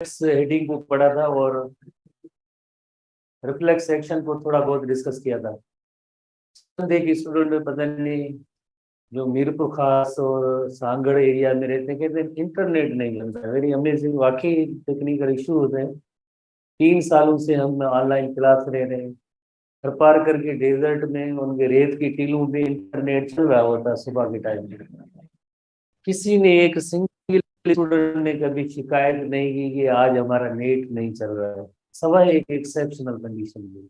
Heading को पढ़ा था और रिफ्लेक्स सेक्शन को थोड़ा बहुत डिस्कस किया था। एक स्टूडेंट में पता नहीं जो मीरपुर खास और सांगड़ एरिया में रहते हैं, कहते हैं इंटरनेट नहीं चलता। वेरी अमेजिंग, वाकई टेक्निकल इशू होते हैं। 3 सालों से हम ऑनलाइन क्लास ले रहे हैं, हर पार करके डेजर्ट में उनके रेत की टीलों में इंटरनेट चल रहा होता है सुबह के टाइम में। किसी ने एक सिंगल स्टूडेंट ने कभी शिकायत नहीं की कि आज हमारा नेट नहीं चल रहा है। सवा एक एक्सेप्शनल कंडीशन में,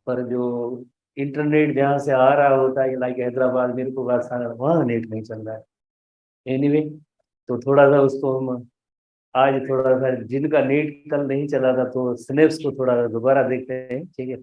पर जो इंटरनेट जहाँ से आ रहा होता है लाइक हैदराबाद, मेरे को बात वहाँ नेट नहीं चल रहा है। एनीवे, तो थोड़ा सा उसको हम आज थोड़ा सा, जिनका नेट कल नहीं चला था, तो स्नेप्स को थोड़ा दोबारा देखते हैं, ठीक है।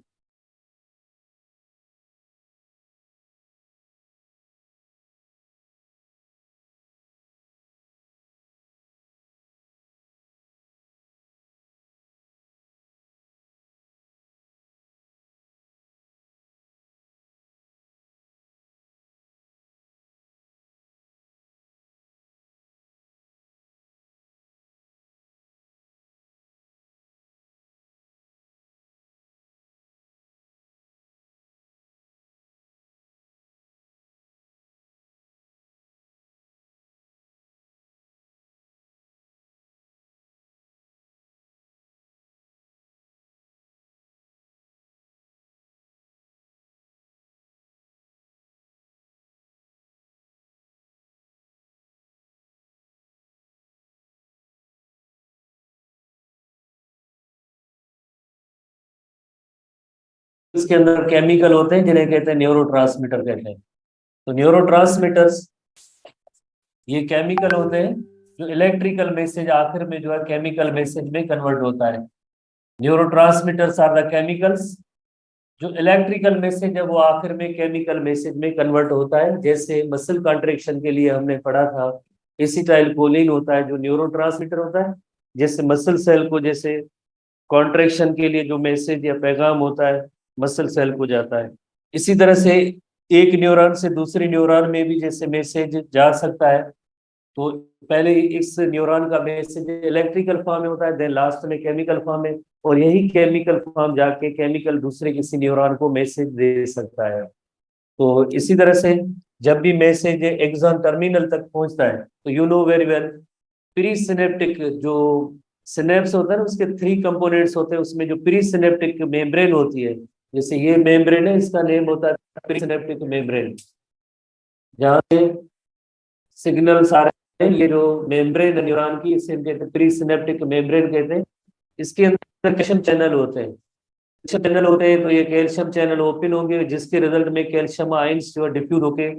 इसके अंदर केमिकल होते हैं जिन्हें कहते हैं न्यूरो कहते हैं। तो न्यूरो, ये केमिकल होते हैं जो इलेक्ट्रिकल मैसेज आखिर में जो है केमिकल मैसेज में कन्वर्ट होता है। न्यूरो आर द केमिकल्स, जो इलेक्ट्रिकल मैसेज है वो आखिर में केमिकल मैसेज में कन्वर्ट होता है। जैसे मसल कॉन्ट्रेक्शन के लिए हमने पढ़ा था, एसिटाइल कोलिन होता है जो न्यूरो होता है। जैसे मसल सेल को, जैसे कॉन्ट्रेक्शन के लिए जो मैसेज या पैगाम होता है मसल सेल को जाता है, इसी तरह से एक न्यूरॉन से दूसरे न्यूरॉन में भी जैसे मैसेज जा सकता है। तो पहले इस न्यूरॉन का मैसेज इलेक्ट्रिकल फॉर्म में होता है, देन लास्ट में केमिकल फॉर्म में, और यही केमिकल फॉर्म जाके केमिकल दूसरे किसी न्यूरॉन को मैसेज दे सकता है। तो इसी तरह से जब भी मैसेज एक्सॉन टर्मिनल तक पहुंचता है, तो you know very well, pre synaptic जो सिनेप्स होता है ना, उसके 3 कंपोनेंट्स होते हैं। उसमें जो प्री सिनेप्टिक मेम्ब्रेन होती है, जैसे ये मेम्ब्रेन है, इसका नेम होता है प्री सिनेप्टिक मेम्ब्रेन, जहाँ से सिग्नल्स आ रहे हैं। ये जो मेम्ब्रेन है न्यूरॉन की, इसे हम कहते हैं प्री सिनेप्टिक मेम्ब्रेन कहते हैं। इसके अंदर कैल्शियम चैनल होते हैं। कैल्शियम चैनल होते हैं तो ये कैल्शियम चैनल ओपन होंगे, जिसके रिजल्ट में कैल्शियम आयंस जो है डिफ्यूज होके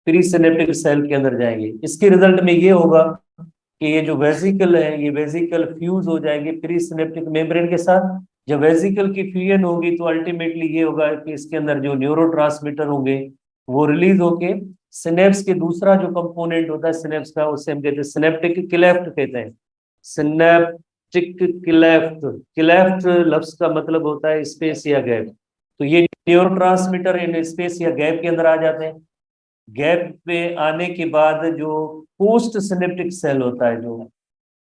प्री सिनेप्टिक सेल के अंदर जाएंगे। इसके रिजल्ट में ये होगा कि ये जो वेसिकल है, ये वेसिकल फ्यूज हो जाएंगे प्री सिनेप्टिक मेम्ब्रेन के साथ। जब वेसिकल की फ्यूजन होगी तो अल्टीमेटली ये होगा कि इसके अंदर जो न्यूरो होंगे वो रिलीज होके सिनेप्स के दूसरा जो कंपोनेंट होता है सिनेप्स का, उससे हम कहते हैं सिनेप्टिक क्लेफ्ट कहते हैं। सिनेप्टिक क्लेफ्ट, क्लेफ्ट लफ्ज का मतलब होता है स्पेस या गैप। तो ये न्यूरो इन स्पेस या गैप के अंदर आ जाते हैं। गैप पे आने के बाद जो पोस्ट सिनेप्टिक सेल होता है, जो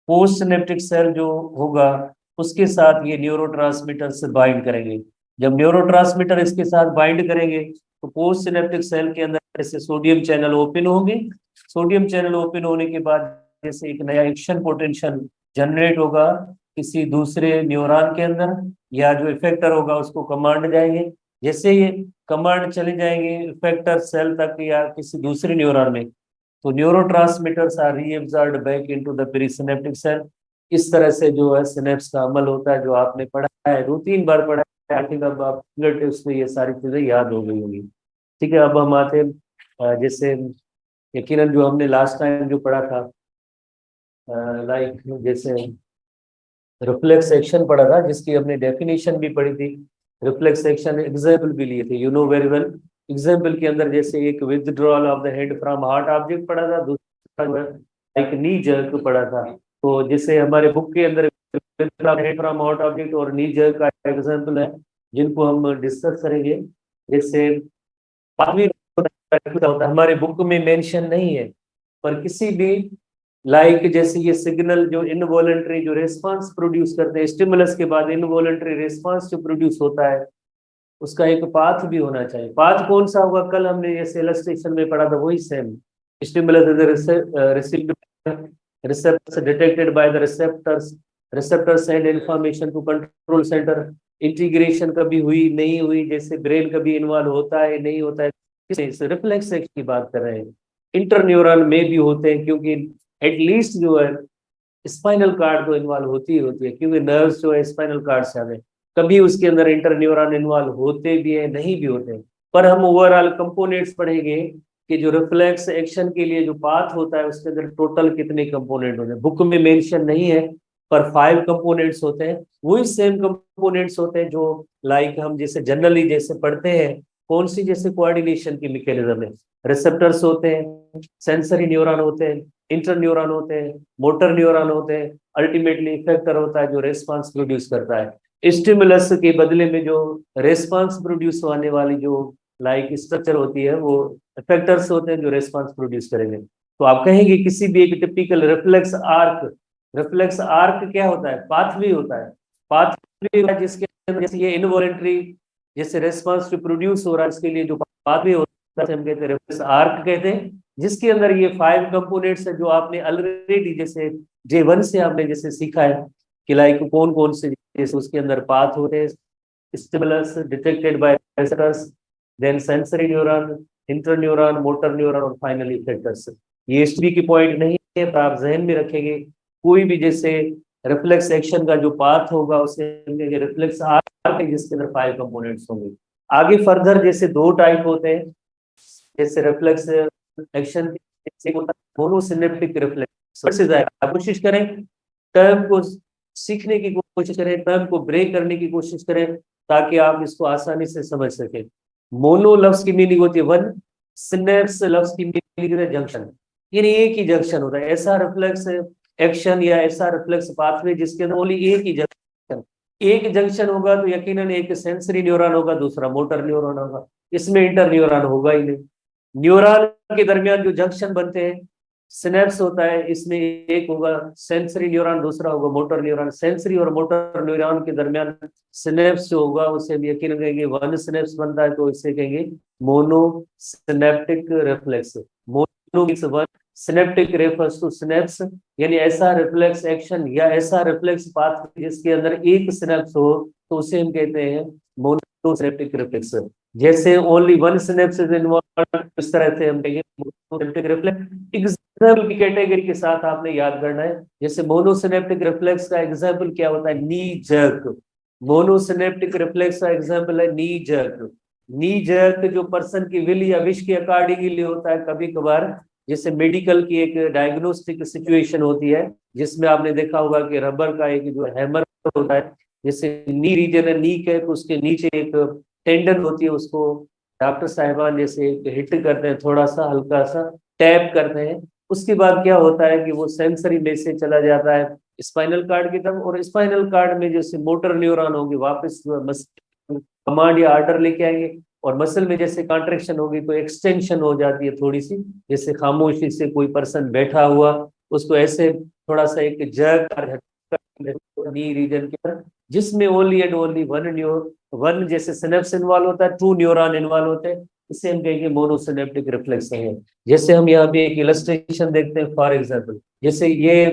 पोस्ट सिनेप्टिक सेल जो होगा, उसके साथ ये न्यूरो से बाइंड करेंगे। जब न्यूरो इसके साथ बाइंड करेंगे तो पोस्ट सिनेप्टिक सेल के अंदर जैसे सोडियम चैनल ओपन होंगे। सोडियम चैनल ओपन होने के बाद जैसे एक नया एक्शन पोटेंशियल जनरेट होगा किसी दूसरे न्यूरॉन के अंदर, या जो इफेक्टर होगा उसको कमांड जाएंगे। जैसे ये कमांड चले जाएंगे इफेक्टर सेल तक या किसी दूसरे न्यूरॉन में, तो neurotransmitters are reabsorbed back into the presynaptic cell. इस तरह से जो है सिनेप्स का अमल होता है, जो आपने पढ़ा है, 2-3 बार पढ़ा है। आई थिंक अब आप फिंगर टिप्स में ये सारी चीजें याद हो गई होंगी। ठीक है, अब हम आते हैं जैसे यकीनन जो हमने लास्ट टाइम जो पढ़ा था, लाइक जैसे रिफ्लेक्स एक्शन पढ़ा था, जिसकी हमने डेफिनेशन भी पढ़ी थी। रिफ्लेक्स एक्शन एग्जाम्पल भी लिए थे, you know very well. Example के अंदर जैसे एक withdrawal of the head from heart object पढ़ा था, दूसरा एक नी जर्क पढ़ा था। तो जैसे हमारे बुक के अंदर हेड फ्रॉम हार्ट ऑब्जेक्ट और नी जर्क का एग्जाम्पल है, जिनको हम डिस्कस करेंगे। जैसे पांचवी होता है, हमारे बुक में मेंशन नहीं है, पर किसी भी लाइक जैसे ये सिग्नल जो इनवॉलंटरी जो रेस्पॉन्स प्रोड्यूस करते हैं, स्टिमुलस के बाद इनवॉलंटरी रेस्पॉन्स जो प्रोड्यूस होता है, उसका एक पाथ भी होना चाहिए। पाथ कौन सा होगा, कल हमने जैसे इलस्ट्रेशन में पढ़ा था वही same. Stimulus is received receptors detected by the receptors send information to control center। Integration कभी हुई नहीं हुई, जैसे ब्रेन कभी इन्वॉल्व होता है नहीं होता है, किस रिफ्लेक्स की बात कर रहे हैं। इंटरन्यूरल में भी होते हैं, क्योंकि एटलीस्ट जो है स्पाइनल कार्ड तो इन्वॉल्व होती ही होती है, क्योंकि नर्व्स जो है स्पाइनल कार्ड से आगे, कभी उसके अंदर इंटरन्यूरॉन इन्वॉल्व होते भी है नहीं भी होते हैं। पर हम ओवरऑल कंपोनेंट्स पढ़ेंगे कि जो रिफ्लेक्स एक्शन के लिए जो पाथ होता है उसके अंदर टोटल कितने कंपोनेंट होते हैं। बुक में मेंशन नहीं है, पर 5 कंपोनेंट्स होते हैं। वही सेम कंपोनेंट्स होते हैं जो लाइक हम जैसे जनरली जैसे पढ़ते हैं। कौन सी, जैसे कोऑर्डिनेशन की मैकेनिज्म है, रिसेप्टर्स होते हैं, सेंसरी न्यूरॉन होते हैं, इंटर न्यूरॉन होते हैं, मोटर न्यूरॉन होते हैं, अल्टीमेटली इफेक्टर होता है जो रेस्पॉन्स प्रोड्यूस करता है। स्टिमुलस के बदले में जो रेस्पॉन्स प्रोड्यूस होने वाली जो लाइक स्ट्रक्चर होती है वो इफेक्टर्स होते हैं जो रेस्पॉन्स प्रोड्यूस करेंगे। तो आप कहेंगे किसी भी एक टिपिकल रिफ्लेक्स आर्क क्या होता है, पाथवे होता है। पाथवे होता है जिसके अंदर जैसे ये इनवॉलेंट्री जैसे रेस्पॉन्स जो प्रोड्यूस हो रहा है इसके लिए जो पाथवे होता है हम कहते हैं रिफ्लेक्स आर्क कहते हैं, जिसके अंदर ये 5 कंपोनेंट्स है जो आपने ऑलरेडी जैसे J1 से आपने जैसे सीखा है कि लाइक कौन कौन से जैसे उसके अंदर पाथ होते हैं। Stimulus detected by receptors, then sensory neuron, interneuron, motor neuron और फाइनली इफेक्टर्स। ये हिस्ट्री की पॉइंट नहीं है, पर आप जहन में रखेंगे कोई भी जैसे रिफ्लेक्स एक्शन का जो पाथ होगा उसे रिफ्लेक्स आर्क है जिसके अंदर 5 कंपोनेंट्स होंगे। आगे फर्दर जैसे 2 टाइप होते हैं जैसे रिफ्लेक्स एक्शन, मोनोसिनेप्टिक रिफ्लेक्स से जाएगा। कोशिश करें टर्म को सीखने की कोशिश करें, टर्म को ब्रेक करने की कोशिश करें ताकि आप इसको आसानी से समझ सकें। मोनो लफ्ज की मीनिंग होती है वन, सिनेप्स लफ्ज की मीनिंग है जंक्शन, यानी एक ही जंक्शन होता है। ऐसा रिफ्लेक्स एक्शन या ऐसा रिफ्लेक्स पाथवे जिसके अंदर ओनली एक ही जंक्शन, एक जंक्शन होगा तो यकीनन एक सेंसरी न्यूरॉन होगा, दूसरा मोटर न्यूरॉन होगा, इसमें इंटर न्यूरॉन होगा ही नहीं। न्यूरॉन के दरमियान जो जंक्शन बनते हैं सिनेप्स होता है, इसमें एक होगा सेंसरी न्यूरॉन, दूसरा होगा मोटर न्यूरॉन। सेंसरी और मोटर न्यूरॉन के दरमियान सिनेप्स जो होगा उसे हम यकीन कहेंगे वन सिनेप्स बनता है, तो इसे कहेंगे monosynaptic reflex. Mono means one, synaptic refers to synapse, यानी ऐसा रिफ्लेक्स एक्शन या ऐसा रिफ्लेक्स पाथ जिसके अंदर एक सिनेप्स हो तो उसे हम कहते हैं मोनो सिनेप्टिक रिफ्लेक्स। जैसे only one synapse is involve, इस तरह से हम कहेंगे मोनोसिनेप्टिक रिफ्लेक्स। एग्जाम्पल की कैटेगरी के साथ आपने याद करना है, जैसे मोनोसिनेप्टिक रिफ्लेक्स का एग्जाम्पल क्या होता है, नी जर्क। मोनोसिनेप्टिक रिफ्लेक्स का एग्जाम्पल है नी जर्क। नी जर्क जो पर्सन की विल या विश के अकॉर्डिंगली होता है। कभी कभार जैसे मेडिकल की एक डायग्नोस्टिक सिचुएशन होती है जिसमें आपने देखा होगा कि रबर का एक जो हैमर होता है, जैसे नी रीजन है, नी के उसके नीचे एक टेंडन होती है, उसको डॉक्टर साहिबान जैसे हिट करते हैं, थोड़ा सा हल्का सा टैप करते हैं। उसके बाद क्या होता है कि वो सेंसरी मैसेज चला जाता है स्पाइनल कार्ड की तरफ, और स्पाइनल कार्ड में जैसे मोटर न्यूरॉन होंगे वापस कमांड या आर्डर लेके आएंगे, और मसल में जैसे कॉन्ट्रेक्शन होगी तो एक्सटेंशन हो जाती है थोड़ी सी, जैसे खामोशी से कोई पर्सन बैठा हुआ उसको ऐसे थोड़ा सा एक जर्क नी रीजन की तरफ, जिसमें ओनली एंड ओनली वन जैसे सिनेप्स इन्वॉल्व होता है, 2 न्यूरॉन इन्वॉल्व होते हैं, इसे हम कहेंगे मोनोसिनेप्टिक रिफ्लेक्स है। जैसे हम यहाँ पे एक इलस्ट्रेशन देखते हैं फॉर एग्जांपल, जैसे ये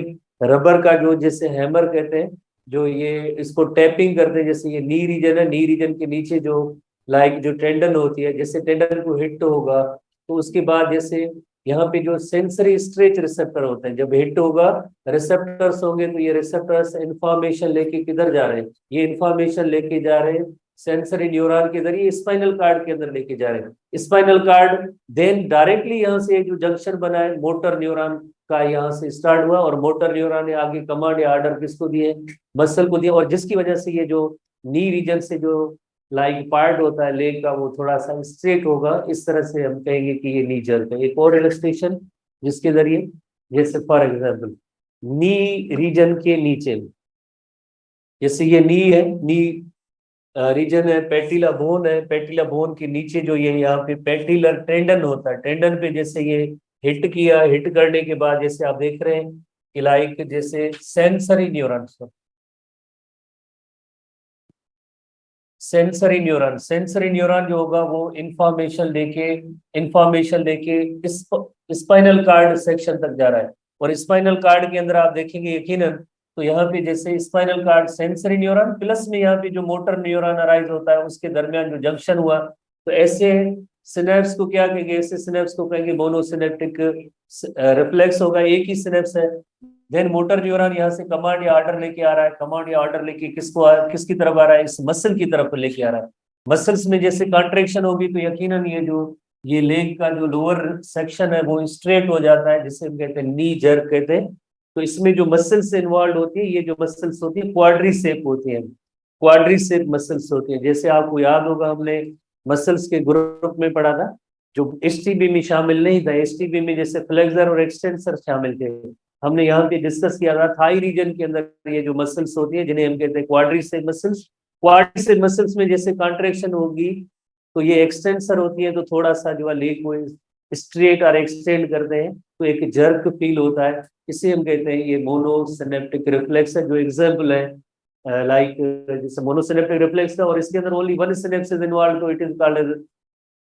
रबर का जो जैसे हैमर कहते हैं, जो ये इसको टैपिंग करते हैं, जैसे ये नी रीजन है, नी रीजन के नीचे जो लाइक जो टेंडन होती है, जैसे टेंडन को हिट होगा तो उसके बाद जैसे यहाँ पे जो सेंसरी स्ट्रेच रिसेप्टर होते हैं, जब हिट होगा रिसेप्टर्स होंगे तो ये रिसेप्टर्स इंफॉर्मेशन लेके किधर जा रहे हैं, ये इंफॉर्मेशन लेके जा रहे हैं सेंसरी न्यूरॉन के जरिए स्पाइनल कार्ड के अंदर लेके जा रहे हैं। स्पाइनल कार्ड देन डायरेक्टली यहाँ से जो जंक्शन बना है मोटर न्यूरॉन का, यहाँ से स्टार्ट हुआ, और मोटर न्यूरॉन ने आगे कमांड या ऑर्डर किसको दिए, मसल को दिया, और जिसकी वजह से ये जो नी रीजन से जो लाइक पार्ट होता है लेग का वो थोड़ा सा स्ट्रेट होगा। इस तरह से हम कहेंगे कि ये नी जर्क है। एक और इलस्ट्रेशन जिसके जरिए, जैसे फॉर एग्जाम्पल नी रीजन के नीचे, जैसे ये नी है, नी रीजन है, पेटिला बोन है, पेटिला बोन के नीचे जो ये यहाँ पे पेटिलर टेंडन होता है, टेंडन पे जैसे ये हिट किया, हिट करने के बाद जैसे आप देख रहे हैं कि लाइक जैसे सेंसरी न्यूरॉन जो होगा वो इंफॉर्मेशन लेके इस स्पाइनल कार्ड सेक्शन तक जा रहा है। और स्पाइनल कार्ड के अंदर आप देखेंगे यकीनन, तो यहाँ पे जैसे spinal cord sensory neuron plus में यहाँ पे जो मोटर न्यूरॉन अराइज होता है उसके दरमियान जो जंक्शन हुआ, तो ऐसे सिनेप्स को क्या कहेंगे, ऐसे सिनेप्स को कहेंगे मोनोसिनेप्टिक रिफ्लेक्स होगा, एक ही सिनेप्स है। देन मोटर न्यूरॉन यहाँ से कमांड या ऑर्डर लेके आ रहा है, कमांड या ऑर्डर लेके किसकी तरफ आ रहा है, इस मसल की तरफ लेके आ रहा है। मसल्स में जैसे कॉन्ट्रेक्शन होगी तो यकीनन ये लेग का जो लोअर सेक्शन है वो स्ट्रेट हो जाता है, जिसे हम कहते हैं नी जर्क कहते हैं। तो इसमें जो मसल्स इन्वॉल्व होती है, ये जो मसल्स होती है क्वाड्रीसेप होती है, क्वाड्रीसेप मसल्स होती है। जैसे आपको याद होगा हमने मसल्स के ग्रुप में पढ़ा था, जो एसटीबी में शामिल नहीं था, एसटीबी में जैसे फ्लेक्सर और एक्सटेंसर शामिल थे। हमने यहाँ पे डिस्कस किया था थाई रीजन के अंदर ये जो मसल्स होती है जिन्हें हम कहते हैं क्वाड्रीसेप मसल्स। क्वाड्रीसेप मसल्स में जैसे कॉन्ट्रेक्शन होगी तो ये एक्सटेंसर होती है, तो थोड़ा सा जो है लेग को स्ट्रेट और एक्सटेंड करते हैं तो एक जर्क फील होता है, इसे हम कहते हैं ये मोनोसिनेप्टिक रिफ्लेक्स है। जो एग्जाम्पल है लाइक जैसे मोनोसिनेप्टिक रिफ्लेक्स है और इसके अंदर only one synapse is involve, तो it is called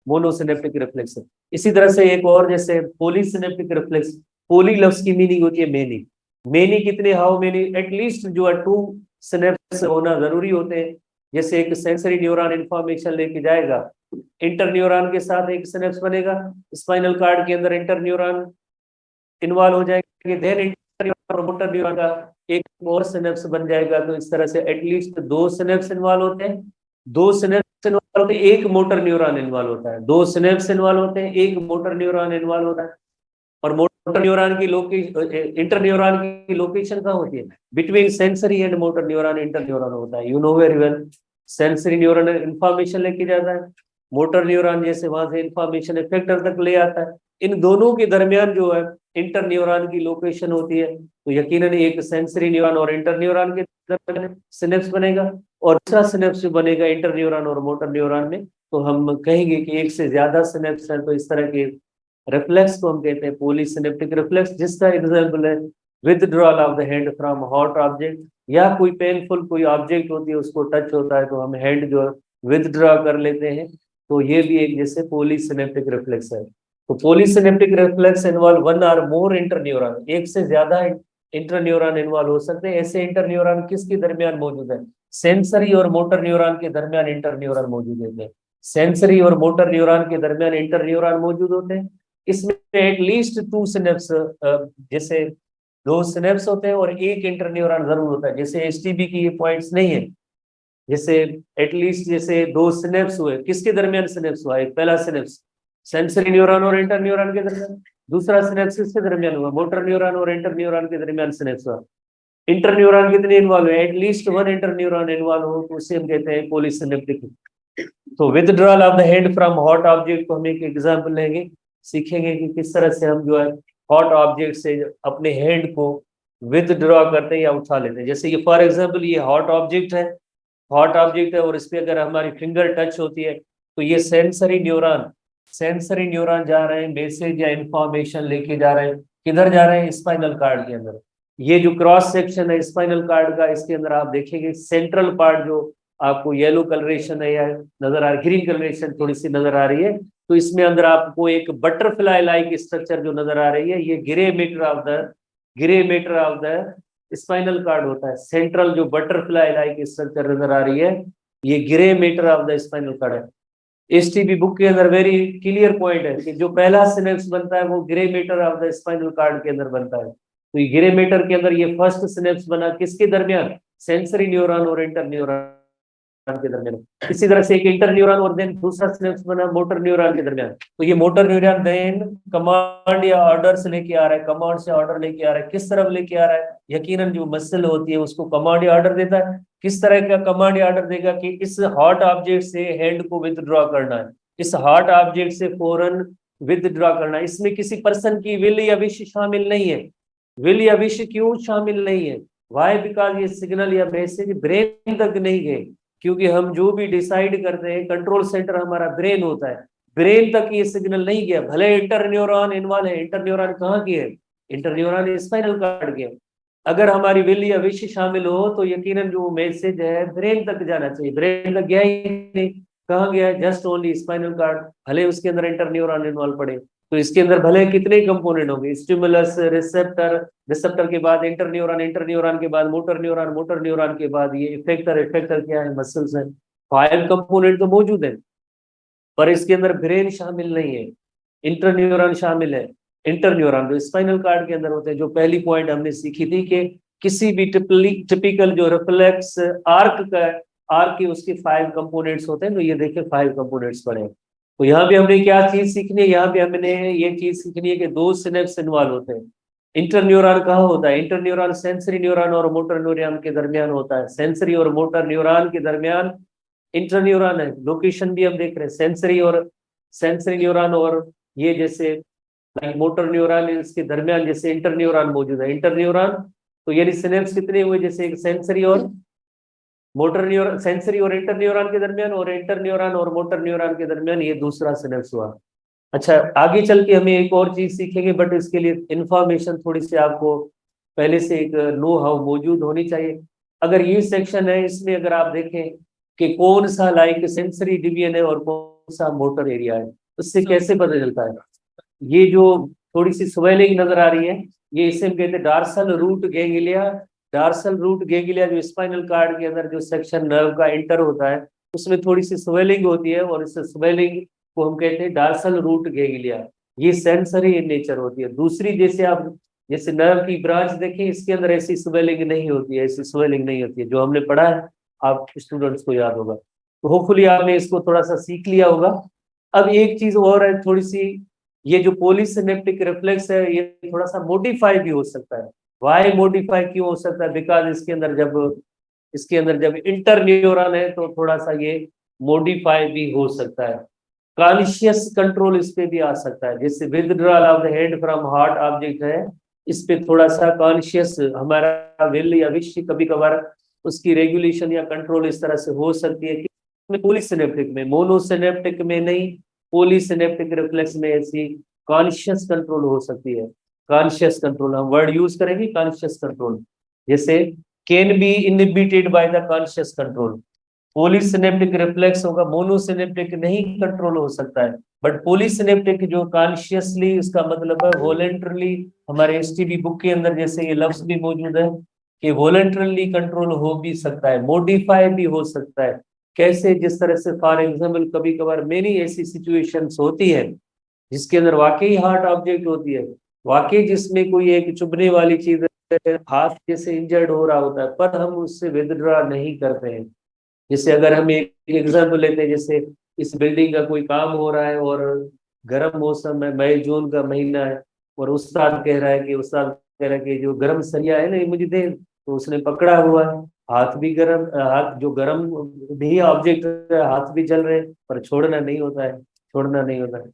monosynaptic reflex. इसी तरह से एक और जैसे पॉलीसिनेप्टिक रिफ्लेक्स, पोली लफ्ज की मीनिंग होती है मेनी, मेनी कितने, हाउ मेनी, एटलीस्ट जो है टू सिनेप्स होना जरूरी होते हैं। जैसे एक सेंसरी न्यूरॉन इंफॉर्मेशन लेके जाएगा, इंटर न्यूरॉन के साथ एक सिनेप्स बनेगा, स्पाइनल कार्ड के अंदर इंटर न्यूरॉन इन्वॉल्व हो जाएंगे, देन इंटर और मोटर न्यूरॉन का एक और सिनेप्स बन जाएगा। तो इस तरह से एटलीस्ट दो सिनेप्स इन्वॉल्व होते हैं, दो सिनेप्स इन्वॉल्व होते हैं, एक मोटर न्यूरॉन इन्वॉल्व होता है, दो सिनेप्स इन्वॉल्व होते हैं, एक मोटर न्यूरॉन इन्वॉल्व होता है। और मोटर न्यूरॉन की लोकेशन, इंटर न्यूरॉन की लोकेशन कहाँ होती है, between sensory and motor neuron inter neuron होता है, you know very well. Sensory neuron information लेके जाता है, मोटर न्यूरॉन जैसे वहां से इंफॉर्मेशन इफेक्टर तक ले आता है। इन दोनों के दरमियान जो है इंटर न्यूरॉन की लोकेशन होती है, तो यकीनन एक सेंसरी न्यूरॉन और इंटर न्यूरॉन के दरमियान सिनेप्स बनेगा, और दूसरा सिनेप्स बनेगा इंटर न्यूरॉन और मोटर न्यूरॉन में। तो हम कहेंगे कि एक से ज्यादा सिनेप्स हैं, तो इस तरह के रिफ्लेक्स को हम कहते हैं पॉलीसिनेप्टिक रिफ्लेक्स, जिसका एग्जांपल है withdrawal of the hand from hot object, या कोई पेनफुल कोई ऑब्जेक्ट होती है उसको टच होता है तो हम हैंड जो विथड्रॉ कर लेते हैं, तो ये भी एक जैसे पॉलीसिनेप्टिक रिफ्लेक्स है। तो पॉलीसिनेप्टिक रिफ्लेक्स इन्वॉल्व वन और मोर इंटर न्यूरॉन, एक से ज्यादा इंटर न्यूरॉन इन्वॉल्व हो सकते हैं। ऐसे इंटर न्यूरॉन किसके दरमियान मौजूद है, सेंसरी और मोटर न्यूरॉन के दरमियान इंटर न्यूरॉन मौजूद होते हैं, सेंसरी और मोटर न्यूरॉन के दरमियान इंटर न्यूरॉन मौजूद होते हैं। इसमें एटलीस्ट टू सिनेप्स, जैसे दो सिनेप्स होते हैं और एक इंटर न्यूरॉन जरूर होता है। जैसे एसटीबी की ये पॉइंट्स नहीं है, जैसे एटलीस्ट जैसे दो सिनेप्स हुए, किसके दरमियान सिनेप्स हुआ, एक पहला सिनेप्स सेंसरी न्यूरॉन और इंटर न्यूरॉन के दरमियान, दूसरा सिनेप्स किसके दरमियान हुआ, मोटर न्यूरॉन और इंटर न्यूरॉन के दरमियान सिनेप्स हुआ। इंटर न्यूरॉन कितने इन्वॉल्व है, at least one inter neuron involve हो, तो उसे हम कहते हैं पॉलीसिनेप्टिक। तो withdrawal of the hand from hot object को हम एक एग्जांपल लेंगे, सीखेंगे कि किस तरह से हम जो है हॉट ऑब्जेक्ट से अपने हैंड को विथड्रॉ करते हैं या उठा लेते हैं। जैसे ये फॉर एग्जांपल ये हॉट ऑब्जेक्ट है, हॉट ऑब्जेक्ट है और इस पे अगर हमारी फिंगर टच होती है तो ये सेंसरी न्यूरॉन जा रहे हैं मैसेज या इंफॉर्मेशन लेके जा रहे हैं, किधर जा रहे हैं, स्पाइनल कार्ड के अंदर। ये जो क्रॉस सेक्शन है स्पाइनल कार्ड का, इसके अंदर आप देखेंगे सेंट्रल पार्ट जो आपको येलो कलरेशन है या नजर आ रही, ग्रीन कलरेशन थोड़ी सी नजर आ रही है, तो इसमें अंदर आपको एक बटरफ्लाई लाइक स्ट्रक्चर जो नजर आ रही है, ये grey matter of the spinal cord होता है। सेंट्रल जो बटरफ्लाई लाइक स्ट्रक्चर नजर आ रही है, ये grey matter of the spinal cord है। एसटीबी बुक के अंदर वेरी क्लियर पॉइंट है कि जो पहला सिनेप्स बनता है वो grey matter of the spinal cord के अंदर बनता है। तो ये ग्रे मैटर के अंदर ये फर्स्ट सिनेप्स बना किसके दरमियान, सेंसरी न्यूरॉन और इंटर न्यूरॉन के दरमियान। इसी तरह से एक इंटर न्यूरॉन और देन दूसरा सिनेप्स बना मोटर न्यूरॉन के दरमियान। तो ये मोटर न्यूरॉन देन कमांड या ऑर्डर से लेके आ रहा है, कमांड से ऑर्डर लेके आ रहा है, किस तरफ लेके आ रहा है, यकीनन जो मसल होती है उसको कमांड या ऑर्डर देता है। किस तरह का कमांड या ऑर्डर देगा कि इस हॉट ऑब्जेक्ट से हैंड को विथड्रॉ करना है, इस हॉट ऑब्जेक्ट से फौरन विथड्रॉ करना है। इसमें किसी पर्सन की विल या विश शामिल नहीं है। विल या विश क्यों शामिल नहीं है, वाई, बिकॉज ये सिग्नल या मैसेज ब्रेन तक नहीं गए, क्योंकि हम जो भी डिसाइड करते हैं कंट्रोल सेंटर हमारा ब्रेन होता है। ब्रेन तक ये सिग्नल नहीं गया, भले इंटर न्यूरॉन इन्वॉल्व है। इंटर न्यूरॉन कहाँ की है? इंटर न्यूरॉन स्पाइनल कार्ड के। अगर हमारी विल या विश शामिल हो तो यकीनन जो मैसेज है ब्रेन तक जाना चाहिए, ब्रेन तक गया ही नहीं। कहाँ गया? जस्ट ओनली स्पाइनल कार्ड, भले उसके अंदर इंटर न्यूरॉन इन्वॉल्व पड़े। तो इसके अंदर भले कितने कंपोनेंट होंगे, स्टिमुलस, रिसेप्टर, रिसेप्टर के बाद इंटर न्यूरॉन, इंटर न्यूरॉन के बाद मोटर न्यूरॉन, मोटर न्यूरॉन के बाद ये इफेक्टर, इफेक्टर क्या है? मसल्स है। 5 कंपोनेंट तो मौजूद है, पर इसके अंदर ब्रेन शामिल नहीं है, इंटर न्यूरॉन शामिल है। इंटर न्यूरॉन जो स्पाइनल कार्ड के अंदर होते हैं, जो पहली पॉइंट हमने सीखी थी कि किसी भी टिपिकल जो रिफ्लेक्स आर्क का, आर्क के उसके 5 कंपोनेंट्स होते हैं। तो ये देखिए 5 कंपोनेंट्स पड़े हैं। तो यहाँ पे हमने क्या चीज सीखनी है? यहाँ पे हमने ये चीज सीखनी है कि 2 सिनेप्स इन्वॉल्व होते हैं। इंटर न्यूरॉन कहाँ होता है? इंटर न्यूरॉन सेंसरी न्यूरॉन और मोटर न्यूरॉन के दरमियान होता है। सेंसरी और मोटर न्यूरॉन के दरमियान इंटर न्यूरॉन है। लोकेशन भी हम देख रहे हैं, सेंसरी न्यूरॉन और ये जैसे मोटर न्यूरॉन, इसके दरमियान जैसे इंटर न्यूरॉन मौजूद है। इंटर न्यूरॉन तो यानी सिनेप्स कितने हुए? जैसे एक सेंसरी और मोटर न्यूरॉन, सेंसरी और इंटर न्यूरॉन के दरमियान, और इंटर न्यूरॉन और मोटर न्यूरॉन के दरमियान ये दूसरा सिनेप्स हुआ। अच्छा, आगे चल के हमें एक और चीज सीखेंगे, बट इसके लिए इंफॉर्मेशन थोड़ी सी आपको पहले से एक नो हाउ मौजूद होनी चाहिए। अगर ये सेक्शन है, इसमें अगर आप देखें कि कौन सा लाइक सेंसरी डिवीजन है और कौन सा मोटर एरिया है, उससे कैसे पता चलता है? ये जो थोड़ी सी स्वेलिंग नजर आ रही है, ये इसे हम कहते हैं dorsal root ganglia. Dorsal root ganglia जो स्पाइनल कार्ड के अंदर जो सेक्शन नर्व का इंटर होता है, उसमें थोड़ी सी स्वेलिंग होती है, और इस स्वेलिंग को हम कहते हैं डार्सल रूट गैंग्लिया। ये सेंसरी इन नेचर होती है। दूसरी जैसे आप जैसे नर्व की ब्रांच देखें, इसके अंदर ऐसी स्वेलिंग नहीं होती है, ऐसी स्वेलिंग नहीं होती है, जो हमने पढ़ा है, आप स्टूडेंट्स को याद होगा। तो होपफुली आपने इसको थोड़ा सा सीख लिया होगा। अब एक चीज और है थोड़ी सी, ये जो पॉलीसिनेप्टिक रिफ्लेक्स है, ये थोड़ा सा मॉडिफाई भी हो सकता है। वाई मॉडिफाई क्यों हो सकता है? बिकॉज इसके अंदर जब इंटर न्यूरॉन है तो थोड़ा सा ये मॉडिफाई भी हो सकता है। कॉन्शियस कंट्रोल इस पे भी आ सकता है, जैसे withdrawal of the hand from heart object है, इस पे थोड़ा सा कॉन्शियस हमारा विल या विश कभी कभार उसकी रेगुलेशन या कंट्रोल इस तरह से हो सकती है कि पॉलीसिनेप्टिक में, मोनोसिनेप्टिक में नहीं, पॉलीसिनेप्टिक रिफ्लेक्स में ऐसी कॉन्शियस कंट्रोल हो सकती है। कॉन्शियस कंट्रोल हम वर्ड यूज करेंगे, कॉन्शियस कंट्रोल, जैसे can be inhibited by the conscious control. Polysynaptic reflex होगा, मोनोसिनेप्टिक नहीं कंट्रोल हो सकता है, बट पॉलीसिनेप्टिक जो कॉन्शियसली, इसका मतलब है वॉलेंटरली। हमारे एसटीडी बुक के अंदर जैसे ये लफ्ज भी मौजूद है कि वॉलेंटरली कंट्रोल हो भी सकता है, मॉडिफाई भी हो सकता है। कैसे? जिस तरह से फॉर एग्जाम्पल कभी कभार मेनी ऐसी सिचुएशंस होती है जिसके अंदर वाकई हार्ट ऑब्जेक्ट होती है, वाकई जिसमें कोई एक चुभने वाली चीज है, हाथ जैसे इंजर्ड हो रहा होता है, पर हम उससे विदड्रॉ नहीं करते हैं। जैसे अगर हम एक एग्जाम्पल लेते हैं, जैसे इस बिल्डिंग का कोई काम हो रहा है और गर्म मौसम है, मई जून का महीना है, और उस्ताद कह रहा है कि जो गर्म सरिया है ना, ये मुझे दे। तो उसने पकड़ा हुआ है, हाथ भी गर्म, हाथ जो गर्म भी ऑब्जेक्ट है, हाथ भी जल रहे हैं, पर छोड़ना नहीं होता है, छोड़ना नहीं होता है।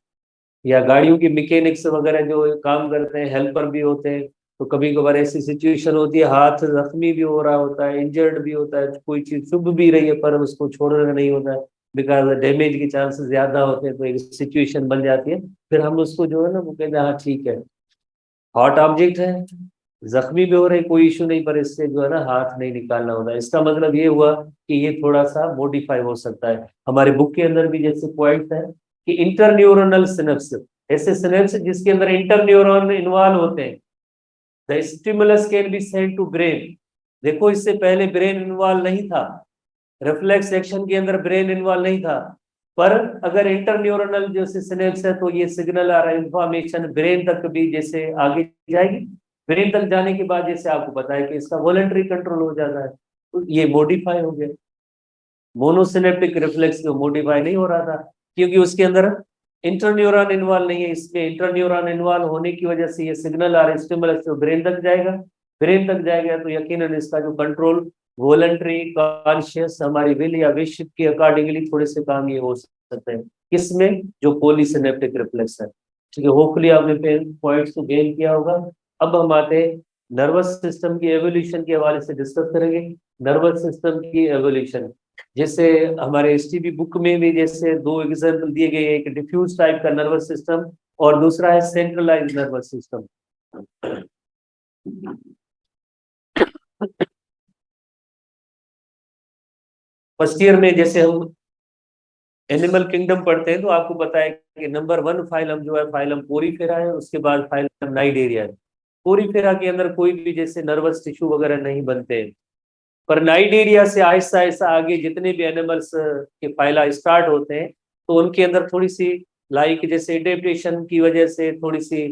या गाड़ियों की मैकेनिक्स वगैरह जो काम करते हैं, हेल्पर भी होते हैं, तो कभी कभार ऐसी सिचुएशन होती है, हाथ जख्मी भी हो रहा होता है, इंजर्ड भी होता है, कोई चीज चुभ भी रही है, पर उसको छोड़ना नहीं होता है, बिकॉज डैमेज के चांसेस ज्यादा होते हैं। तो एक सिचुएशन बन जाती है, फिर हम उसको जो है ना, वो कहते हैं हाँ ठीक है, हॉट ऑब्जेक्ट है, जख्मी भी हो रहे, कोई इशू नहीं, पर इससे जो है ना हाथ नहीं निकालना होता है। इसका मतलब ये हुआ कि ये थोड़ा सा मॉडिफाई हो सकता है। हमारे बुक के अंदर भी जैसे पॉइंट है कि इंटरन्यूरोनल सिनेप्स, ऐसे सिनेप्स जिसके अंदर इंटर न्यूरॉन इन्वॉल्व होते हैं, the stimulus can be send to brain. देखो इससे पहले ब्रेन इन्वॉल्व नहीं था, रिफ्लेक्स एक्शन के अंदर ब्रेन इन्वॉल्व नहीं था, पर अगर इंटरन्यूरोनल जैसे सिनेप्स है तो ये सिग्नल आ रहा है, इंफॉर्मेशन ब्रेन तक भी जैसे आगे जाएगी। ब्रेन तक जाने के बाद जैसे आपको पता है कि इसका वॉलंटरी कंट्रोल हो जाता है, तो ये मॉडिफाई हो गया। मोनोसिनेप्टिक रिफ्लेक्स जो मॉडिफाई नहीं हो रहा था, क्योंकि उसके अंदर इंटरन्यूरॉन इन्वॉल्व नहीं है। इसमें इंटरन्यूरॉन इन्वॉल्व होने की वजह से ये सिग्नल आ रहा है, स्टिमुलस तो ब्रेन तक जाएगा, ब्रेन तक जाएगा तो यकीनन इसका जो कंट्रोल वॉलंटरी कॉन्शियस हमारी विल या विश के अकॉर्डिंगली थोड़े से काम ये हो सकते हैं, किसमें? जो पॉलीसिनेप्टिक रिफ्लेक्स है। ठीक है, होपफुली आपने पॉइंट्स को गेन किया होगा। अब हम आते हैं नर्वस सिस्टम की एवोल्यूशन के हवाले से डिस्कस करेंगे। नर्वस सिस्टम की एवोल्यूशन, जैसे हमारे एसटीबी बुक में भी जैसे दो एग्जाम्पल दिए गए हैं, एक डिफ्यूज टाइप का नर्वस सिस्टम और दूसरा है centralize nervous system. First year में जैसे हम एनिमल किंगडम पढ़ते हैं तो आपको पता है कि नंबर 1 फाइलम जो है फाइलम पोरीफेरा है, उसके बाद फाइलम नाइडेरिया है। पोरीफेरा के अंदर कोई भी जैसे नर्वस टिश्यू वगैरह नहीं बनते हैं, पर नाइडेरिया से आहिस्ता आहिस्ता आगे जितने भी एनिमल्स के फाइला स्टार्ट होते हैं तो उनके अंदर थोड़ी सी लाइक जैसे एडेप्टेशन की वजह से, थोड़ी सी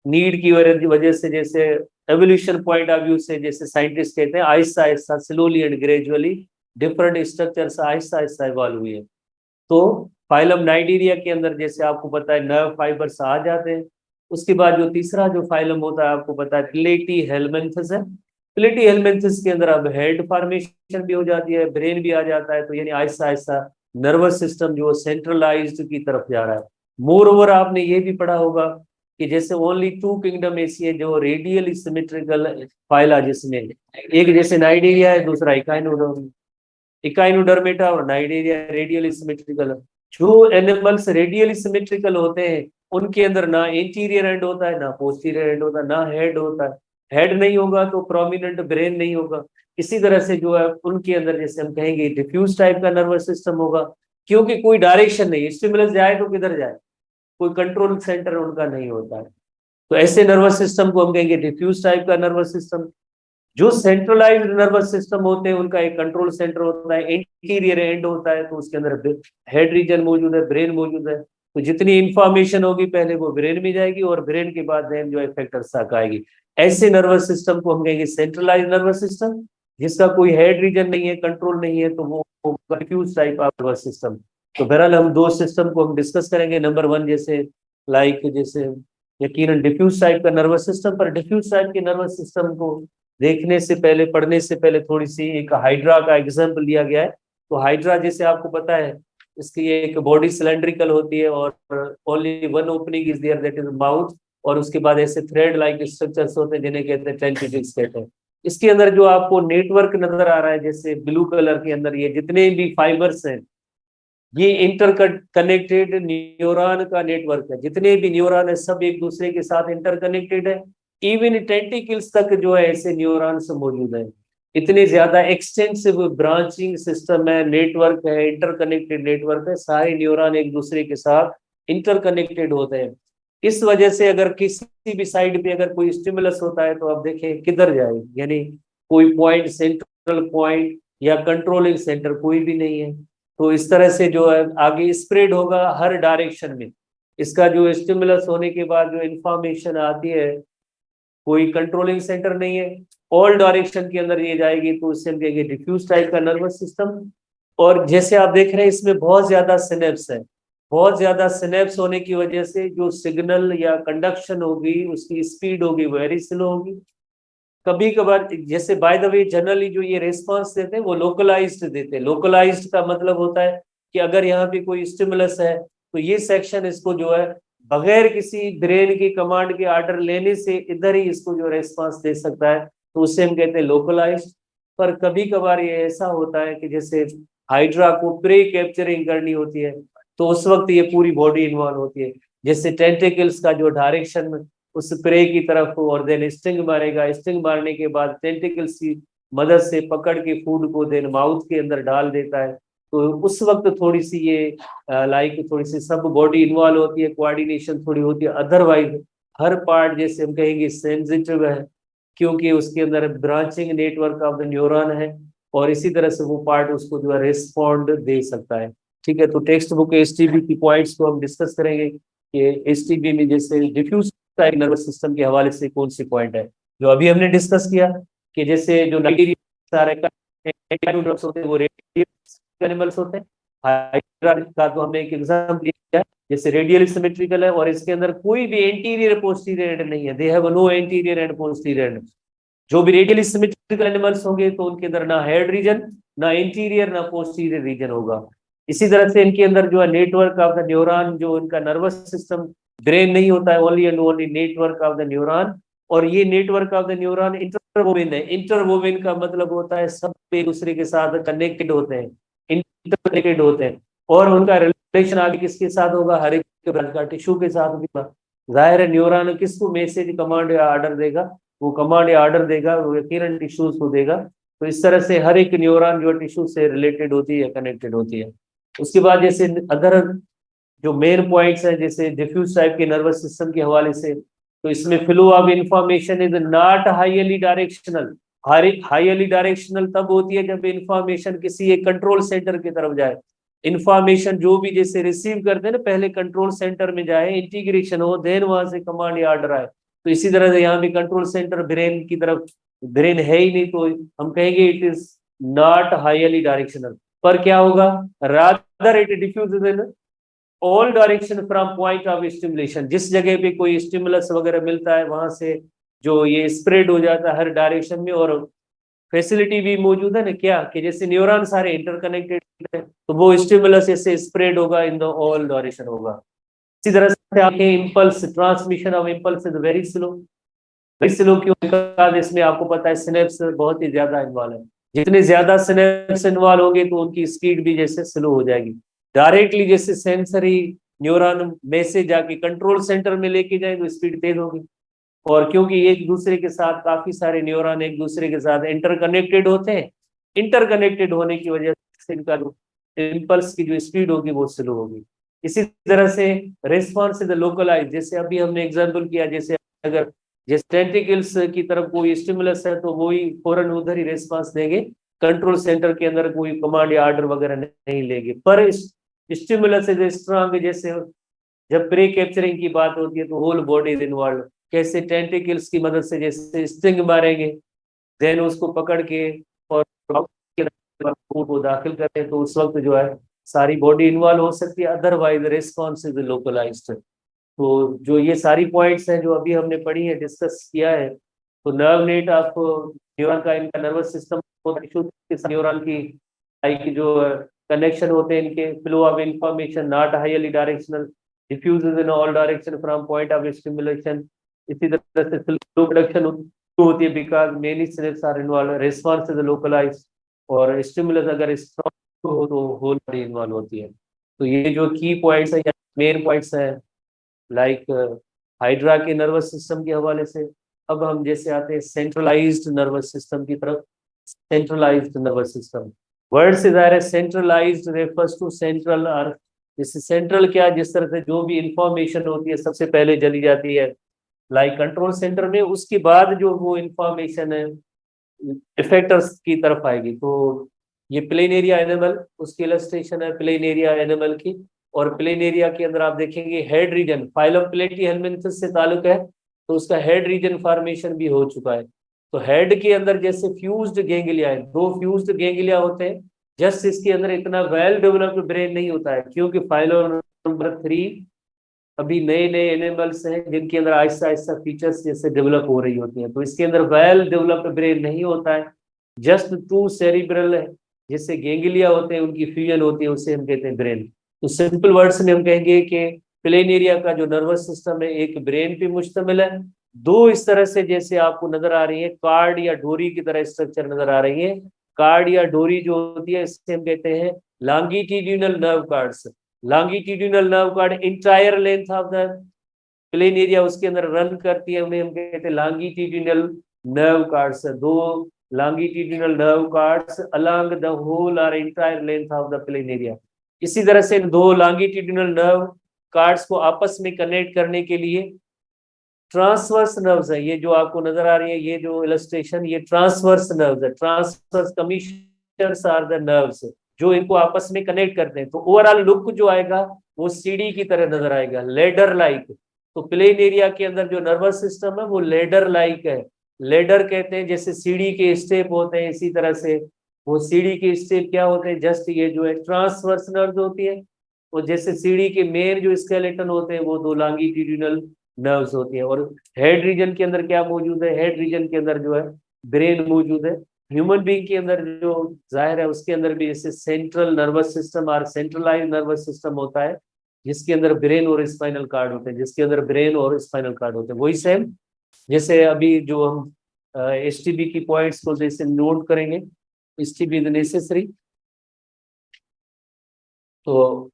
नीड की वजह से, जैसे एवोल्यूशन पॉइंट ऑफ व्यू से, जैसे साइंटिस्ट कहते हैं Aahista Aahista slowly and gradually different structures Aahista Aahista evolve हुए हैं। तो फाइलम नाइडीरिया के अंदर जैसे आपको पता है नर्व फाइबर्स आ जाते हैं। उसके बाद जो तीसरा जो फाइलम होता है आपको पता है प्लेटी हेलमिन्थस है। प्लेटी हेलमिन्थस के अंदर अब हेड फॉर्मेशन भी हो जाती है, ब्रेन भी आ जाता है, तो यानी आहिस्ता आहिस्ता नर्वस सिस्टम जो सेंट्रलाइज्ड की तरफ जा रहा है। मोर ओवर आपने ये भी पढ़ा होगा कि जैसे ओनली टू किंगडम ऐसी है जो रेडियल सिमेट्रिकल फाइला, जिसमें एक जैसे नाइडीरिया है, दूसरा इकाइनोडर्मेटा और नाइडेरिया रेडियल सिमेट्रिकल। जो एनिमल्स रेडियल सिमेट्रिकल होते हैं उनके अंदर ना इंटीरियर एंड होता है ना पोस्टीरियर एंड होता है, ना हेड होता है। हेड नहीं होगा तो प्रोमिनेंट ब्रेन नहीं होगा। इसी तरह से जो है उनके अंदर जैसे हम कहेंगे डिफ्यूज टाइप का नर्वस सिस्टम होगा, क्योंकि कोई डायरेक्शन नहीं, स्टिमुलस जाए तो किधर जाए, कोई कंट्रोल सेंटर उनका नहीं होता है। तो ऐसे नर्वस सिस्टम को हम कहेंगे डिफ्यूज टाइप का नर्वस सिस्टम। जो सेंट्रलाइज्ड नर्वस सिस्टम होते हैं उनका एक कंट्रोल सेंटर होता है, इंटीरियर एंड होता है, तो उसके अंदर हेड रीजन मौजूद है, ब्रेन मौजूद है। तो जितनी इंफॉर्मेशन होगी पहले वो ब्रेन में जाएगी और ब्रेन के बाद देन जो इफेक्टर्स तक आएगी। ऐसे नर्वस सिस्टम को हम कहेंगे सेंट्रलाइज्ड नर्वस सिस्टम। जिसका कोई हेड रीजन नहीं है, कंट्रोल नहीं है, तो वो confuse type of nervous system. तो बहरहाल हम दो सिस्टम को हम डिस्कस करेंगे। नंबर 1 जैसे लाइक जैसे यकीनन डिफ्यूज टाइप का नर्वस सिस्टम, पर डिफ्यूज टाइप के नर्वस सिस्टम को देखने से पहले, पढ़ने से पहले थोड़ी सी एक हाइड्रा का एग्जाम्पल लिया गया है। तो हाइड्रा जैसे आपको पता है इसकी एक बॉडी सिलेंड्रिकल होती है और only one opening is there that is mouth, और उसके बाद ऐसे थ्रेड लाइक स्ट्रक्चर्स होते हैं जिन्हें कहते हैं टेंटिकल्स कहते हैं। इसके अंदर जो आपको नेटवर्क नजर आ रहा है जैसे ब्लू कलर के अंदर, ये जितने भी फाइबर्स हैं ये इंटर कनेक्टेड न्यूरॉन का नेटवर्क है। जितने भी न्यूरॉन है सब एक दूसरे के साथ इंटरकनेक्टेड है। इवन टेंटिकल्स तक जो है ऐसे न्यूरॉन्स मौजूद है। इतने ज्यादा एक्सटेंसिव ब्रांचिंग सिस्टम है, नेटवर्क है, इंटरकनेक्टेड नेटवर्क है, सारे न्यूरॉन एक दूसरे के साथ इंटरकनेक्टेड होते हैं। इस वजह से अगर किसी भी साइड पे अगर कोई स्टिमुलस होता है तो आप देखें किधर जाए, यानी कोई पॉइंट, सेंट्रल पॉइंट या कंट्रोलिंग सेंटर कोई भी नहीं है। तो इस तरह से जो है आगे स्प्रेड होगा हर डायरेक्शन में। इसका जो स्टिमुलस होने के बाद जो इंफॉर्मेशन आती है, कोई कंट्रोलिंग सेंटर नहीं है, ऑल डायरेक्शन के अंदर ये जाएगी, तो इससे हम कहेंगे डिफ्यूज टाइप का नर्वस सिस्टम। और जैसे आप देख रहे हैं इसमें बहुत ज्यादा सिनेप्स है। बहुत ज्यादा सिनेप्स होने की वजह से जो सिग्नल या कंडक्शन होगी उसकी स्पीड होगी वेरी स्लो होगी। कभी कभार जैसे बाय द वे जनरली जो ये रेस्पॉन्स देते हैं वो लोकलाइज्ड देते हैं। लोकलाइज्ड का मतलब होता है कि अगर यहाँ पे कोई स्टिमुलस है तो ये सेक्शन इसको जो है बगैर किसी ब्रेन की कमांड के ऑर्डर लेने से इधर ही इसको जो रेस्पॉन्स दे सकता है, तो उसे हम कहते हैं लोकलाइज्ड। पर कभी कभार ये ऐसा होता है कि जैसे हाइड्रा को प्रे कैप्चरिंग करनी होती है तो उस वक्त ये पूरी बॉडी इन्वॉल्व होती है। जैसे टेंटिकल्स का जो डायरेक्शन उस प्रे की तरफ, और देन स्टिंग मारेगा, स्टिंग मारने के बाद टेंटिकल्स की मदद से पकड़ के फूड को देन माउथ के अंदर डाल देता है। तो उस वक्त थोड़ी सी ये लाइक थोड़ी सी सब बॉडी इन्वॉल्व होती है, कोऑर्डिनेशन थोड़ी होती है। अदरवाइज हर पार्ट जैसे हम कहेंगे सेंसिटिव है, क्योंकि उसके अंदर branching network of the neuron है, और इसी तरह से वो पार्ट उसको जो है रिस्पॉन्ड दे सकता है। ठीक है, तो टेक्स्ट बुक एसटीबी की पॉइंट्स को हम डिस्कस करेंगे कि एसटीबी में जैसे डिफ्यूज नर्वस सिस्टम के हवाले से कौन सी पॉइंट है जो अभी हमने डिस्कस किया, कि जैसे जो सारे होते हैं वो रेडियल एनिमल्स होते हैं। हाइड्रा का तो हमने एक एग्जाम्पल लिया, जैसे रेडियल सिमेट्रिकल है और इसके अंदर कोई भी एंटीरियर पोस्टीरियर एंड नहीं है, they have no anterior end posterior end. जो भी रेडियल सिमेट्रिकल एनिमल्स होंगे तो उनके अंदर ना हेड रीजन, ना इंटीरियर, ना पोस्टीरियर रीजन होगा। इसी तरह से इनके अंदर जो है नेटवर्क ऑफ द न्यूरॉन, जो इनका नर्वस सिस्टम ब्रेन नहीं होता है, only and only network of the neuron. और ये नेटवर्क ऑफ द न्यूरॉन इंटरवोवेन है। इंटरवोवेन का मतलब होता है सब एक दूसरे के साथ कनेक्टेड होते हैं। इंटरकनेक्टेड होते हैं और उनका रिलेशन आगे किसके साथ होगा, हर एक प्रकार का टिश्यू के साथ भी। जाहिर है न्यूरॉन किसको मैसेज कमांड या ऑर्डर देगा, वो कमांड या ऑर्डर देगा वो यकीनन टिश्यूज को देगा। तो इस तरह से हर एक न्यूरॉन जो टिश्यू से रिलेटेड होती है, कनेक्टेड होती है। उसके बाद जैसे अदर जो मेन पॉइंट्स हैं, जैसे डिफ्यूज टाइप के नर्वस सिस्टम के हवाले से, तो इसमें flow of information is not highly directional. Highly directional तब होती है जब इंफॉर्मेशन किसी एक कंट्रोल सेंटर की तरफ जाए। इंफॉर्मेशन जो भी जैसे रिसीव करते हैं ना, पहले कंट्रोल सेंटर में जाए, इंटीग्रेशन हो, देन वहां से कमांड या ऑर्डर आए। तो इसी तरह से यहाँ भी कंट्रोल सेंटर ब्रेन की तरफ, ब्रेन है ही नहीं, तो हम कहेंगे it is not highly directional. पर क्या होगा, rather it diffuse in all direction from point of stimulation. जिस जगह पे कोई स्टिमुलस वगैरह मिलता है वहां से जो ये स्प्रेड हो जाता है हर डायरेक्शन में। और फैसिलिटी भी मौजूद है ना, क्या कि जैसे न्यूरॉन सारे इंटरकनेक्टेड है, तो वो स्टिमुलस ऐसे स्प्रेड होगा इन द ऑल डायरेक्शन होगा। इसी तरह से आपके impulse, transmission of impulse is very slow. Very slow क्यों, बिकॉज इसमें आपको पता है सिनेप्स बहुत ही ज्यादा इन्वॉल्व है। जितने ज्यादा सिनेप्स इन्वॉल्व होंगे तो उनकी स्पीड भी जैसे स्लो हो जाएगी। डायरेक्टली जैसे सेंसरी न्यूरॉन मैसेज आके कंट्रोल सेंटर में लेके जाए तो स्पीड तेज होगी। और क्योंकि एक दूसरे के साथ काफी सारे न्यूरॉन एक दूसरे के साथ इंटरकनेक्टेड होते हैं, इंटरकनेक्टेड होने की वजह से इनका इम्पल्स की जो स्पीड होगी वो स्लो होगी। इसी तरह से रेस्पॉन्स इज लोकलाइज, जैसे अभी हमने एग्जांपल किया, जैसे अगर जैसे टेंटिकल्स की तरफ कोई स्टिमुलस है तो वो ही फौरन उधर ही रेस्पॉन्स देंगे, कंट्रोल सेंटर के अंदर कोई कमांड या ऑर्डर वगैरह नहीं लेंगे। पर स्टिमुलस इज स्ट्रांग, जैसे जब प्रे कैप्चरिंग की बात होती है तो होल बॉडी इज इन्वॉल्व। कैसे टेंटिकल्स की मदद से जैसे स्टिंग मारेंगे, देन उसको पकड़ के और को दाखिल करें, तो उस वक्त जो है सारी बॉडी इन्वॉल्व हो सकती है, अदरवाइज रिस्पॉन्स इज लोकलाइज्ड। तो जो ये सारी पॉइंट्स हैं जो अभी हमने पढ़ी है, डिस्कस किया है, तो नर्व नेट ऑफ न्यूरॉन का, इनका नर्वस सिस्टम न्यूरॉन की लाइक जो कनेक्शन होते हैं, इनके flow of information not highly directional, diffuses in all direction from point of stimulation. इसी तरह से फ्लो प्रोडक्शन होती है because many synapse are involve, response is localized. और स्टिमुलस अगर स्ट्रॉन्ग हो तो होल बॉडी इन्वॉल्व होती है। तो ये जो की पॉइंट्स है, मेन पॉइंट्स हैं लाइक हाइड्रा के नर्वस सिस्टम के हवाले से। अब हम जैसे आते हैं सेंट्रलाइज्ड नर्वस सिस्टम की तरफ। सेंट्रलाइज्ड नर्वस सिस्टम, वर्ड से जाहिर है सेंट्रलाइज्ड रेफर्स टू सेंट्रल अर्थ। जैसे सेंट्रल क्या, जिस तरह से जो भी इंफॉर्मेशन होती है सबसे पहले चली जाती है लाइक कंट्रोल सेंटर में, उसके बाद जो वो इंफॉर्मेशन है इफेक्टर्स की तरफ आएगी। तो ये प्लेन एरिया एनिमल, उसकी इलस्ट्रेशन है प्लेन एरिया एनिमल की। और प्लेन एरिया के अंदर आप देखेंगे हेड रीजन, फाइलम प्लेटीहेल्मिन्थस से ताल्लुक है, तो उसका हेड रीजन फॉर्मेशन भी हो चुका है। तो हेड के अंदर जैसे फ्यूज्ड गैंग्लिया है, दो फ्यूज्ड गैंग्लिया होते हैं। जस्ट इसके अंदर इतना वेल डेवलप्ड ब्रेन नहीं होता है, क्योंकि फाइलम नंबर 3 अभी नए नए एनिमल्स हैं जिनके अंदर आहिस्ता आहिस्ता फीचर्स जैसे डेवलप हो रही होती हैं, तो इसके अंदर वेल डेवलप्ड ब्रेन नहीं होता है। जस्ट टू सेरिब्रल है, जिससे गेंगलिया होते हैं उनकी फ्यूजन होती है, उसे हम कहते हैं ब्रेन। तो सिंपल वर्ड्स में हम कहेंगे कि प्लेन एरिया का जो नर्वस सिस्टम है एक ब्रेन पे मुश्तमिल है। दो इस तरह से जैसे आपको नजर आ रही है, कार्ड या डोरी की तरह स्ट्रक्चर नजर आ रही है। कार्ड या डोरी जो होती है इससे हम कहते हैं longitudinal nerve cords. Longitudinal nerve cord entire length of the planaria उसके अंदर रन करती है, उन्हें हम कहते हैं लॉन्गिट्यूडिनल नर्व कार्ड्स। दो longitudinal nerve cords along the whole और entire length of the planaria. इसी तरह से दो लॉन्गिट्यूडिनल नर्व कार्ड्स को आपस में कनेक्ट करने के लिए ट्रांसवर्स नर्व्स है, ये जो आपको नजर आ रही है, ये जो इलस्ट्रेशन, ये ट्रांसवर्स नर्व्स है। Transverse commissures are the nerves जो इनको आपस में कनेक्ट करते हैं। तो ओवरऑल लुक जो आएगा वो सीढ़ी की तरह नजर आएगा, लेडर लाइक। तो प्लेन एरिया के अंदर जो नर्वस सिस्टम है वो लेडर लाइक है। लेडर कहते हैं जैसे सीढ़ी के स्टेप होते हैं, इसी तरह से वो सीढ़ी के स्टेप क्या होते हैं, जस्ट ये जो है ट्रांसवर्स नर्व होती है। और जैसे सीढ़ी के मेन जो स्केलेटन होते हैं वो दो लॉन्गिट्यूडिनल नर्व्स होती है। और हेड रीजन के अंदर क्या मौजूद है, हेड रीजन के अंदर जो है ब्रेन मौजूद है। ह्यूमन बीइंग के अंदर जो जाहिर है उसके अंदर भी जैसे सेंट्रल नर्वस सिस्टम और सेंट्रलाइज नर्वस सिस्टम होता है, जिसके अंदर ब्रेन और स्पाइनल कार्ड होते हैं, जिसके अंदर ब्रेन और स्पाइनल कार्ड होते हैं। वही सेम जैसे अभी जो हम एसटीबी की पॉइंट्स को जैसे नोट करेंगे, एसटीबी इज नेसेसरी तो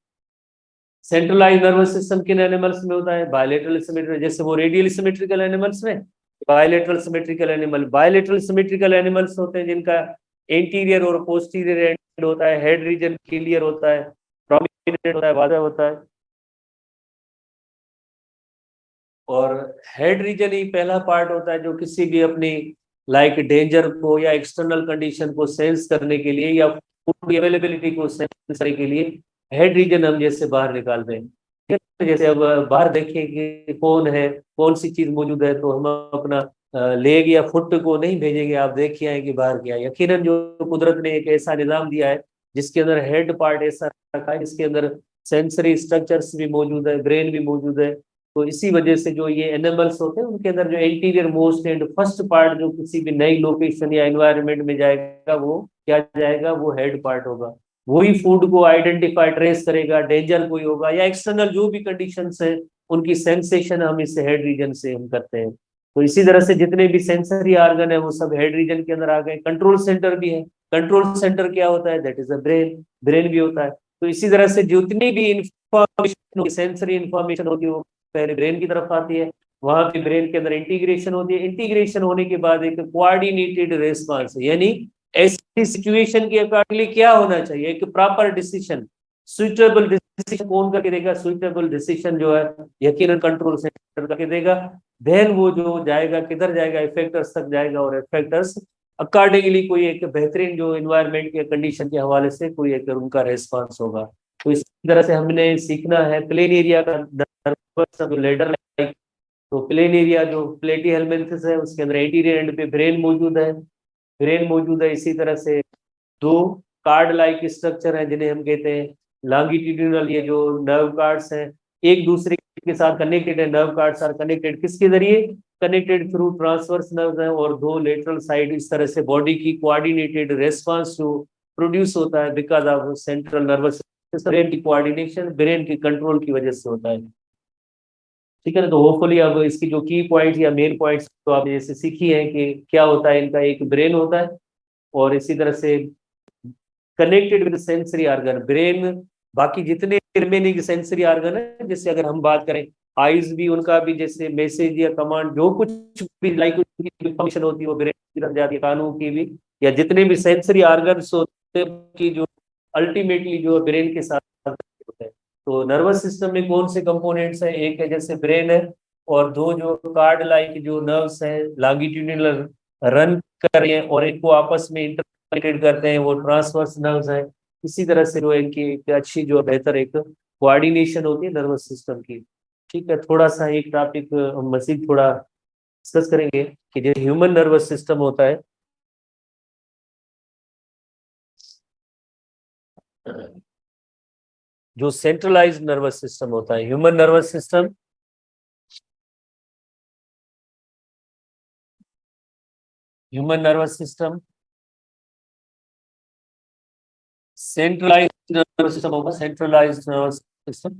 सेंट्रलाइज नर्वस सिस्टम किन एनिमल्स में होता है? बायलेटरल सिमेट्री, जैसे वो रेडियल सिमेट्रिकल एनिमल्स में, bilateral symmetrical animal. Bilateral symmetrical animals होते हैं जिनका एंटीरियर और पोस्टीरियर एंड होता है, हेड रीजन क्लियर होता है, प्रोमिनेंट होता है, वादा होता है। और हेड रीजन ही पहला पार्ट होता है जो किसी भी अपनी लाइक डेंजर को या एक्सटर्नल कंडीशन को सेंस करने के लिए या फूड की अवेलेबिलिटी को सेंस करने के लिए हेड रीजन हम जैसे बाहर निकालते हैं। ठीक है? जैसे अब बाहर देखें कि कौन है, कौन सी चीज मौजूद है, तो हम अपना लेग या फुट को नहीं भेजेंगे आप देखिए आए कि बाहर क्या है। यकीनन जो कुदरत ने एक ऐसा निजाम दिया है जिसके अंदर हेड पार्ट ऐसा रखा है, जिसके अंदर सेंसरी स्ट्रक्चर्स भी मौजूद है, ब्रेन भी मौजूद है। तो इसी वजह से जो ये एनिमल्स होते हैं उनके अंदर जो interior most and first part जो किसी भी नई लोकेशन या एनवायरनमेंट में जाएगा वो क्या जाएगा, वो हेड पार्ट होगा। वही फूड को आइडेंटिफाई ट्रेस करेगा, डेंजर कोई होगा या एक्सटर्नल जो भी कंडीशंस है उनकी सेंसेशन हम इस हेड रीजन से हम करते हैं। तो इसी तरह से जितने भी सेंसरी ऑर्गन है वो सब हेड रीजन के अंदर आ गए। कंट्रोल सेंटर भी है। कंट्रोल सेंटर क्या होता है? That is a brain. Brain भी होता है। तो इसी तरह से जितनी भी इंफॉर्मेशन सेंसरी इंफॉर्मेशन होती है वो पहले ब्रेन की तरफ आती है। वहां पे ब्रेन के अंदर इंटीग्रेशन होती है। इंटीग्रेशन होने के बाद एक कोऑर्डिनेटेड रेस्पॉन्स, यानी ऐसी सिचुएशन के अकॉर्डिंगली क्या होना चाहिए, एक प्रॉपर डिसीजन, सुइटेबल डिसीजन कौन करके देगा? सुइटेबल डिसीजन जो है यकीनन कंट्रोल सेंटर करके देगा। देन वो जो जाएगा किधर जाएगा? इफेक्टर्स तक जाएगा और इफेक्टर्स अकॉर्डिंगली कोई एक बेहतरीन जो इन्वायरमेंट के कंडीशन के हवाले से कोई एक उनका रेस्पॉन्स होगा। तो इस तरह से हमने सीखना है प्लेन एरिया का नर्वस लेडर लाइक। तो प्लेन एरिया जो प्लेटी हेलमिन्थस है उसके अंदर एंटीरियर एंड पे ब्रेन मौजूद है। ब्रेन मौजूद है। इसी तरह से दो कार्ड लाइक स्ट्रक्चर है जिन्हें हम कहते हैं लॉन्गिट्यूडिनल, ये जो नर्व कार्ड्स हैं एक दूसरे के साथ कनेक्टेड है। नर्व कार्ड्स आर कनेक्टेड किसके जरिए? कनेक्टेड थ्रू ट्रांसवर्स नर्व्स हैं। और दो लेटरल साइड, इस तरह से बॉडी की कोऑर्डिनेटेड रेस्पॉन्स जो प्रोड्यूस होता है because of central nervous system, brain की कोऑर्डिनेशन, ब्रेन की कंट्रोल की वजह से होता है। ठीक है ना? तो होपफुली अब इसकी जो की पॉइंट्स या मेन पॉइंट्स तो आप जैसे सीखी है कि क्या होता है, इनका एक ब्रेन होता है और इसी तरह से connected with sensory organ brain. बाकी जितने रिमेनिंग सेंसरी ऑर्गन है, जैसे अगर हम बात करें आईज भी, उनका भी जैसे मैसेज या कमांड जो कुछ भी लाइक फंक्शन होती है वो ब्रेन की तरफ जाती है। कानों की भी या जितने भी सेंसरी ऑर्गन्स होते हैं की जो अल्टीमेटली जो ब्रेन के साथ होते हैं। तो नर्वस सिस्टम में कौन से कंपोनेंट्स हैं? एक है जैसे ब्रेन है और दो जो कार्ड लाइक जो नर्व्स हैं लॉन्गिट्यूडिनल रन कर रहे हैं और इनको आपस में इंटरकनेक्टेड करते हैं, वो ट्रांसवर्स नर्व्स हैं। इसी तरह से जो इनकी एक अच्छी जो बेहतर एक कोऑर्डिनेशन होती है नर्वस सिस्टम की। ठीक है, थोड़ा सा एक टॉपिक हम मजीद थोड़ा डिस्कस करेंगे कि जो ह्यूमन नर्वस सिस्टम होता है, जो सेंट्रलाइज्ड नर्वस सिस्टम होता है, human nervous system, human nervous system centralised nervous system होगा। सेंट्रलाइज्ड नर्वस सिस्टम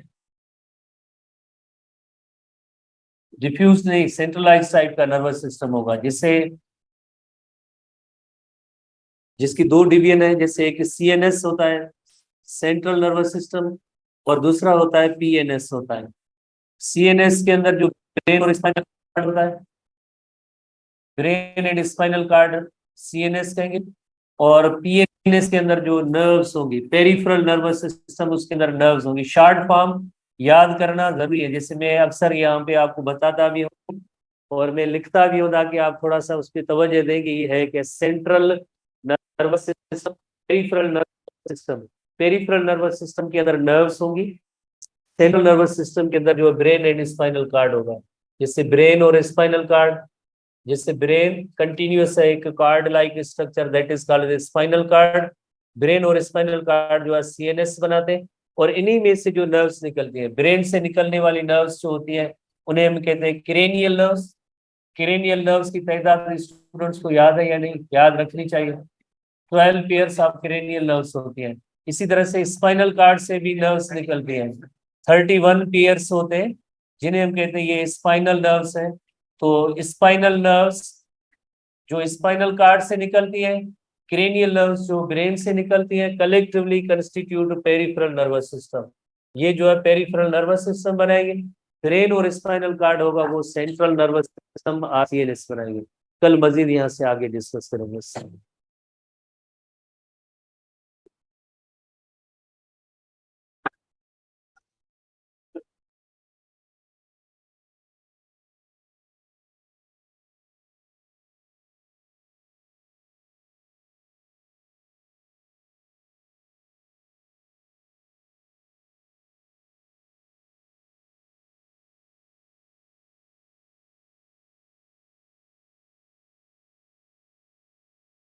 डिफ्यूज नहीं, सेंट्रलाइज्ड टाइप का नर्वस सिस्टम होगा जिससे जिसकी दो डिवीजन है। जैसे एक सीएनएस होता है, सेंट्रल नर्वस सिस्टम, और दूसरा होता है पीएनएस होता है। सीएनएस के अंदर जो ब्रेन और स्पाइनल कार्ड होता है, brain and spinal cord CNS कहेंगे। और पीएनएस के अंदर जो नर्व्स होंगी, पेरिफेरल नर्वस सिस्टम, उसके अंदर नर्व्स होंगी। शॉर्ट फॉर्म याद करना जरूरी है, जैसे मैं अक्सर यहाँ पे आपको बताता भी हूँ और मैं लिखता भी हूँ ताकि आप थोड़ा सा उस पर तवज्जो दें कि ये है कि central nervous system, peripheral nervous system. Peripheral nervous system के अंदर नर्व्स होंगी, सेंट्रल नर्वस सिस्टम के अंदर जो ब्रेन एंड स्पाइनल कार्ड होगा। जैसे ब्रेन और स्पाइनल कार्ड, जैसे ब्रेन कंटिन्यूअस है, एक card like structure that is called spinal cord. Brain और स्पाइनल कार्ड जो है सीएनएस बनाते हैं और इन्हीं में से जो नर्व्स निकलती हैं, ब्रेन से निकलने वाली नर्व्स जो होती हैं उन्हें हम कहते हैं क्रेनियल नर्व्स। क्रेनियल नर्व्स की तादाद स्टूडेंट्स को याद है या नहीं? याद रखनी चाहिए। 12 पेयर्स ऑफ क्रेनियल नर्व्स होती हैं। इसी तरह से स्पाइनल कार्ड से भी नर्व्स निकलती हैं। 31 पेयर्स होते हैं जिन्हें हम कहते हैं ये स्पाइनल नर्व्स हैं। तो स्पाइनल नर्व्स जो स्पाइनल कार्ड से निकलती हैं क्रेनियल नर्व्स जो ब्रेन से निकलती हैं collectively constitute peripheral nervous system. ये जो है पेरिफेरल नर्वस सिस्टम बनाएंगे। ब्रेन और स्पाइनल कार्ड होगा वो सेंट्रल नर्वस सिस्टम आरसीएनएस बनाएंगे। कल मजीद यहाँ से आगे डिस्कस करेंगे।